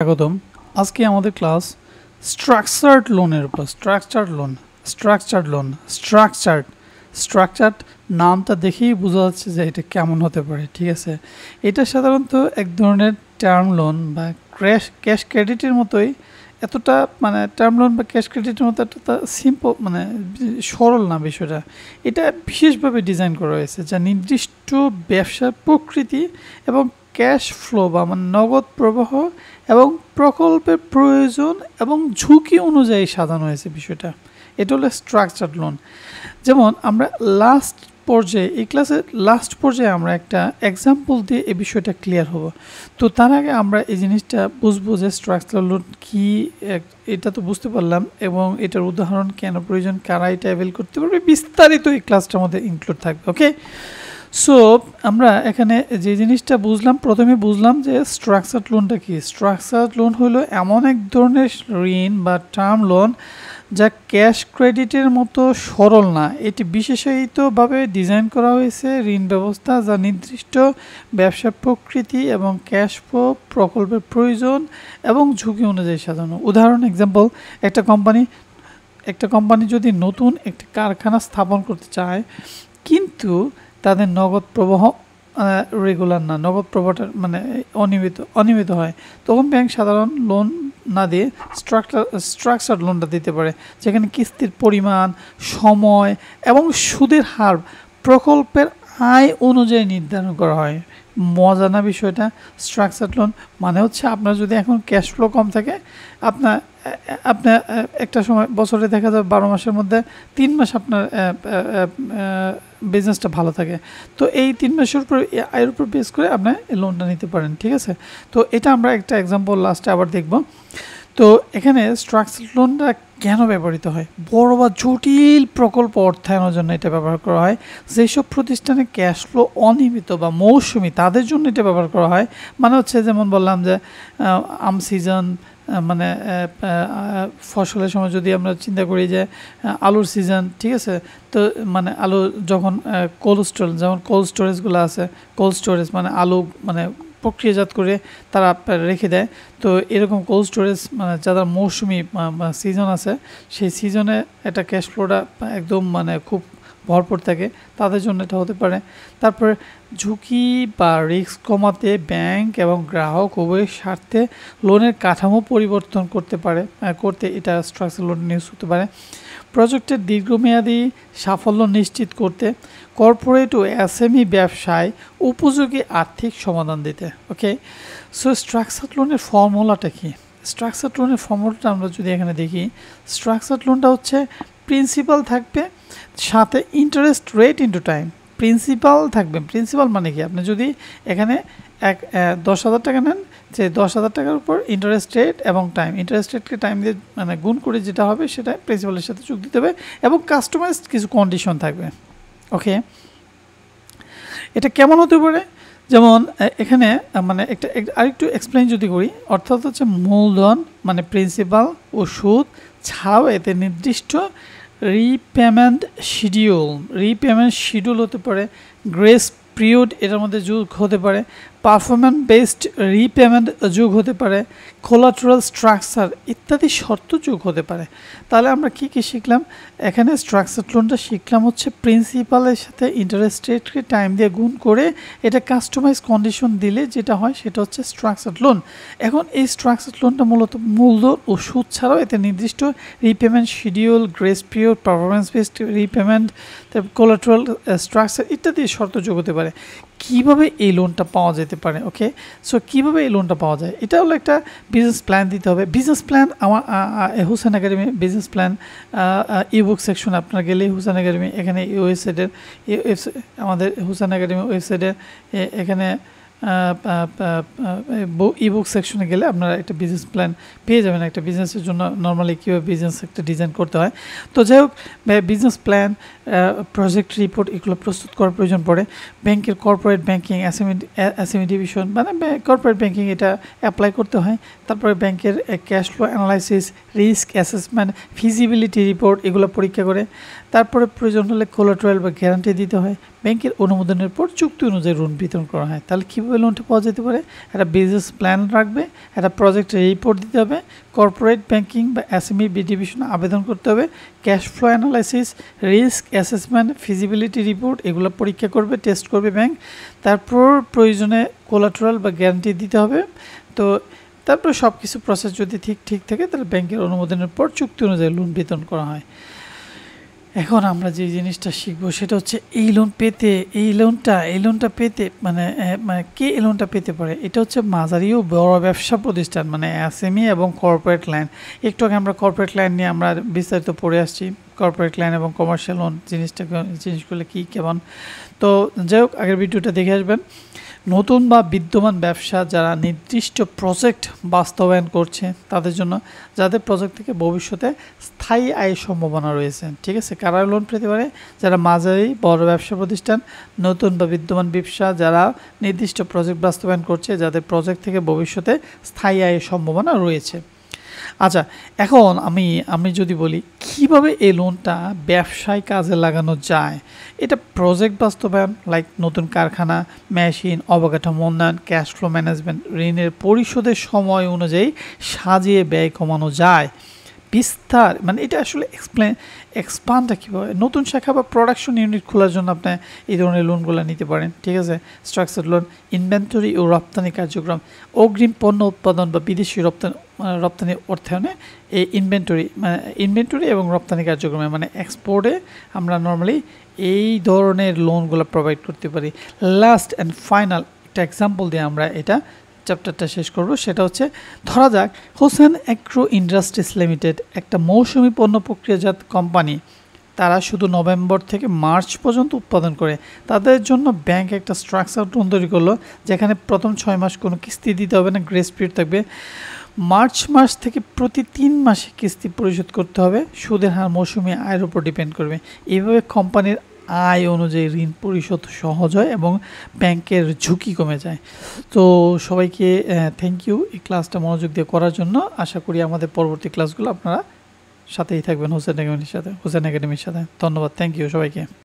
স্বাগতম। আজকে আমাদের ক্লাস স্ট্রাকচার্ড লোনের উপর। স্ট্রাকচার্ড নামটা দেখেই বোঝা যাচ্ছে যে এটা কেমন হতে পারে, ঠিক আছে। এটা সাধারণত এক ধরনের টার্ম লোন বা ক্যাশ ক্রেডিটের মতোই, এতটা মানে টার্ম লোন বা ক্যাশ ক্রেডিটের মতো এতটা সিম্পল মানে সরল না বিষয়টা। এটা বিশেষভাবে ডিজাইন করা হয়েছে যা নির্দিষ্ট ব্যবসার প্রকৃতি এবং ক্যাশ ফ্লো বা মানে নগদ প্রবাহ এবং প্রকল্পের প্রয়োজন এবং ঝুঁকি অনুযায়ী সাজানো হয়েছে বিষয়টা। এটা হলো স্ট্রাকচার্ড লোন। যেমন আমরা লাস্ট পর্যায়ে, এই ক্লাসের লাস্ট পর্যায়ে আমরা একটা এক্সাম্পল দিয়ে এই বিষয়টা ক্লিয়ার হব। তো তার আগে আমরা এই জিনিসটা বুঝবো যে স্ট্রাকচারাল লোন কী, এটা তো বুঝতে পারলাম, এবং এটার উদাহরণ কেন প্রয়োজন, কারা এটা অ্যাভেল করতে পারবে, বিস্তারিত এই ক্লাসটার মধ্যে ইনক্লুড থাকবে। ওকে, সো আমরা এখানে যে জিনিসটা বুঝলাম, প্রথমে বুঝলাম যে স্ট্রাকচার্ড লোনটা কি। স্ট্রাকচার্ড লোন হলো এমন এক ধরনের ঋণ বা টার্ম লোন যা ক্যাশ ক্রেডিটের মতো সরল না। এটি বিশেষায়িতভাবে ডিজাইন করা হয়েছে ঋণ ব্যবস্থা যা নির্দিষ্ট ব্যবসার প্রকৃতি এবং ক্যাশ ফ্লো, প্রকল্পের প্রয়োজন এবং ঝুঁকি অনুযায়ী সাজানো। উদাহরণ এক্সাম্পল, একটা কোম্পানি যদি নতুন একটি কারখানা স্থাপন করতে চায় কিন্তু তাদের নগদ প্রবাহ রেগুলার না, নগদ প্রবাহটা মানে অনিয়মিত হয়, তখন ব্যাংক সাধারণ লোন না দিয়ে স্ট্রাকচার্ড লোনটা দিতে পারে, যেখানে কিস্তির পরিমাণ, সময় এবং সুদের হার প্রকল্পের আয় অনুযায়ী নির্ধারণ করা হয়। মজা না বিষয়টা? স্ট্রাকচার্ড লোন মানে হচ্ছে আপনার যদি এখন ক্যাশ ফ্লো কম থাকে, আপনার একটা সময় বছরে দেখা যাবে 12 মাসের মধ্যে 3 মাস আপনার বিজনেসটা ভালো থাকে, তো এই 3 মাসের উপর আয়ের উপর বেস করে আপনি এই লোনটা নিতে পারেন, ঠিক আছে। তো এটা আমরা একটা এক্সাম্পল লাস্টে আবার দেখব। তো এখানে স্ট্রাকচার্ড লোনটা কেন ব্যবহৃত হয়? বড় বা জটিল প্রকল্প অর্থায়নের জন্য এটা ব্যবহার করা হয়। যেসব প্রতিষ্ঠানে ক্যাশ ফ্লো অনিয়মিত বা মৌসুমি, তাদের জন্য এটা ব্যবহার করা হয়। মানে হচ্ছে যেমন বললাম যে আম সিজন, মানে ফসলের সময় যদি আমরা চিন্তা করি যে আলুর সিজন, ঠিক আছে, তো মানে আলু যখন কোল্ড স্টোরেজগুলো আছে, কোল্ড স্টোরেজ মানে আলু মানে প্রক্রিয়াজাত করে তারা রেখে দেয়, তো এরকম কোল্ড স্টোরেজ মানে যারা মৌসুমি সিজন আছে, সেই সিজনে এটা ক্যাশ ফ্লোটা একদম মানে খুব ভরপুর থাকে, তাদের জন্য এটা হতে পারে। তারপরে ঝুঁকি বা রিস্ক কমাতে ব্যাংক এবং গ্রাহক উভয়ের স্বার্থে লোনের কাঠামো পরিবর্তন করতে এটা স্ট্রাকচারাল লোন ইউজ হতে পারে। প্রজেক্টের দীর্ঘমেয়াদী সাফল্য নিশ্চিত করতে কর্পোরেট ও এসএমই ব্যবসায় উপযোগী আর্থিক সমাধান দিতে। ওকে, সো স্ট্রাকচারাল লোনের ফর্মুলাটা কি? স্ট্রাকচারাল লোনের ফর্মুলাটা আমরা যদি এখানে দেখি, স্ট্রাকচারাল লোনটা হচ্ছে প্রিন্সিপাল থাকবে, সাথে interest rate into time. Principal থাকবে, প্রিন্সিপাল মানে কি, আপনি যদি এখানে 10,000 টাকা নেন, যে 10,000 টাকার উপর ইন্টারেস্ট রেট এবং টাইম, ইন্টারেস্ট রেটকে টাইম দিয়ে মানে গুণ করে যেটা হবে সেটা প্রিন্সিপালের সাথে যোগ দিতে হবে, এবং কাস্টমাইজড কিছু কন্ডিশন থাকবে। ওকে, এটা কেমন হতে পারে? যেমন এখানে মানে আরেকটু এক্সপ্লেইন যদি করি, অর্থাৎ হচ্ছে মূলধন মানে প্রিন্সিপাল ও সুদ ছাড়াও এতে নির্দিষ্ট রিপেমেন্ট শিডিউল হতে পারে, গ্রেস পিরিয়ড এটার মধ্যে যোগ হতে পারে, পারফরম্যান্স বেসড রিপেমেন্ট যোগ হতে পারে, কোলাটেরাল স্ট্রাকচার ইত্যাদি শর্ত যোগ হতে পারে। তাহলে আমরা কি শিখলাম এখানে? স্ট্রাকচার্ড লোনটা শিখলাম হচ্ছে প্রিন্সিপালের সাথে ইন্টারেস্ট রেটকে টাইম দিয়ে গুণ করে এটা কাস্টমাইজ কন্ডিশন দিলে যেটা হয় সেটা হচ্ছে স্ট্রাকচার্ড লোন। এখন এই স্ট্রাকচার্ড লোনটা মূলত মূলধন ও সুদ ছাড়াও এতে নির্দিষ্ট repayment schedule, grace period, performance based repayment, তারপর কোলাটেরাল স্ট্রাকচার ইত্যাদি শর্ত যোগ হতে পারে। কীভাবে এই লোনটা পাওয়া যেতে পারে? ওকে, সো কীভাবে এই লোনটা পাওয়া যায়? এটা হলো একটা বিজনেস প্ল্যান দিতে হবে। বিজনেস প্ল্যান আমার Hussain academy business plan ebook section আপনারা গেলে হুসেন একাডেমি, এখানে ওয়েবসাইটের আমাদের হুসেন একাডেমি ওয়েবসাইটে এখানে ইবুক সেকশনে গেলে আপনারা একটা বিজনেস প্ল্যান পেয়ে যাবেন, একটা বিজনেসের জন্য নর্মালি কীভাবে বিজনেস একটা ডিজাইন করতে হয়। তো যাই হোক, বিজনেস প্ল্যান, প্রজেক্ট রিপোর্ট এগুলো প্রস্তুত করার প্রয়োজন পড়ে। ব্যাংকের কর্পোরেট ব্যাংকিং, এসএমই ডিভিশন মানে কর্পোরেট ব্যাংকিং এটা অ্যাপ্লাই করতে হয়। তারপরে ব্যাংকের cash flow analysis, risk assessment, feasibility report এগুলো পরীক্ষা করে। তারপরে প্রয়োজন হলে কোলাটেরাল বা গ্যারান্টি দিতে হয়। ব্যাংকের অনুমোদনের পর চুক্তি অনুযায়ী লোন বিতরণ করা হয়। তাহলে কীভাবে লোনটা পাওয়া যেতে পারে? একটা বিজনেস প্ল্যান রাখবে, একটা প্রজেক্টের রিপোর্ট দিতে হবে, কর্পোরেট ব্যাংকিং বা এসএমই ডিভিশনে আবেদন করতে হবে, cash flow analysis, risk assessment, feasibility report এগুলো পরীক্ষা করবে, টেস্ট করবে ব্যাংক। তারপর প্রয়োজনে কোলাটেরাল বা গ্যারান্টি দিতে হবে। তো তারপর সব কিছু প্রসেস যদি ঠিক থাকে তাহলে ব্যাংকের অনুমোদনের পর চুক্তি অনুযায়ী লোন বিতরণ করা হয়। এখন আমরা যে জিনিসটা শিখবো সেটা হচ্ছে এই লোনটা পেতে মানে কে এই লোনটা পেতে পারে? এটা হচ্ছে মাঝারি ও বড় ব্যবসা প্রতিষ্ঠান, মানে এসএমই এবং কর্পোরেট লাইন। একটু আগে আমরা কর্পোরেট লাইন নিয়ে আমরা বিস্তারিত পড়ে আসছি, কর্পোরেট লাইন এবং কমার্শিয়াল লোন জিনিসগুলো কী কেমন। তো যাই হোক, আগের ভিডিওটা দেখে আসবেন। নতুন বা বিদ্যমান ব্যবসা যারা নির্দিষ্ট প্রজেক্ট বাস্তবায়ন করছে তাদের জন্য, যাদের প্রজেক্ট থেকে ভবিষ্যতে স্থায়ী আয়ের সম্ভাবনা রয়েছে। ঠিক আছে, কারা লোন পেতে পারে? যারা মাঝারি বড় ব্যবসা প্রতিষ্ঠান, নতুন বা বিদ্যমান ব্যবসা যারা নির্দিষ্ট প্রজেক্ট বাস্তবায়ন করছে, যাদের প্রজেক্ট থেকে ভবিষ্যতে স্থায়ী আয়ের সম্ভাবনা রয়েছে। আচ্ছা, এখন আমি যদি বলি কিভাবে এই লোনটা ব্যবসায় কাজে লাগানো যায়। এটা প্রজেক্ট বাস্তবায়ন, লাইক নতুন কারখানা, মেশিন, অবকাঠামো উন্নয়ন, ক্যাশ ফ্লো ম্যানেজমেন্ট, ঋণের পরিশোধের সময় অনুযায়ী সাজিয়ে ব্যয় কমানো যায়। বিস্তার মানে এটা আসলে এক্সপান্ডটা কীভাবে, নতুন শাখা বা প্রোডাকশন ইউনিট খোলার জন্য আপনি এই ধরনের লোনগুলো নিতে পারেন। ঠিক আছে, স্ট্রাকচার লোন, ইনভেন্টরি ও রপ্তানি কার্যক্রম, অগ্রিম পণ্য উৎপাদন বা বিদেশি রপ্তানি অর্থায়নে এই ইনভেন্টরি এবং রপ্তানি কার্যক্রমে মানে এক্সপোর্টে আমরা নর্মালি এই ধরনের লোনগুলো প্রোভাইড করতে পারি। লাস্ট অ্যান্ড ফাইনাল একটা এক্সাম্পল দিয়ে আমরা এটা চ্যাপ্টারটা শেষ করব। সেটা হচ্ছে, ধরা যাক হোসেন অ্যাগ্রো ইন্ডাস্ট্রিজ লিমিটেড একটা মৌসুমি পণ্য প্রক্রিয়াজাত কোম্পানি। তারা শুধু নভেম্বর থেকে মার্চ পর্যন্ত উৎপাদন করে। তাদের জন্য ব্যাংক একটা স্ট্রাকচার লোন তৈরি করলো, যেখানে প্রথম 6 মাস কোনো কিস্তি দিতে হবে না, গ্রেস পিরিয়ড থাকবে। মার্চ মাস থেকে প্রতি 3 মাসে কিস্তি পরিশোধ করতে হবে। সুদের হার মৌসুমি আয়ের উপর ডিপেন্ড করবে। এইভাবে কোম্পানির আয় অনুযায়ী ঋণ পরিশোধ সহজ হয় এবং ব্যাংকের ঝুঁকি কমে যায়। তো সবাইকে থ্যাংক ইউ এই ক্লাসটা মনোযোগ দিয়ে করার জন্য। আশা করি আমাদের পরবর্তী ক্লাসগুলো আপনারা সাথেই থাকবেন হোসেন একাডেমির সাথে। ধন্যবাদ, থ্যাংক ইউ সবাইকে।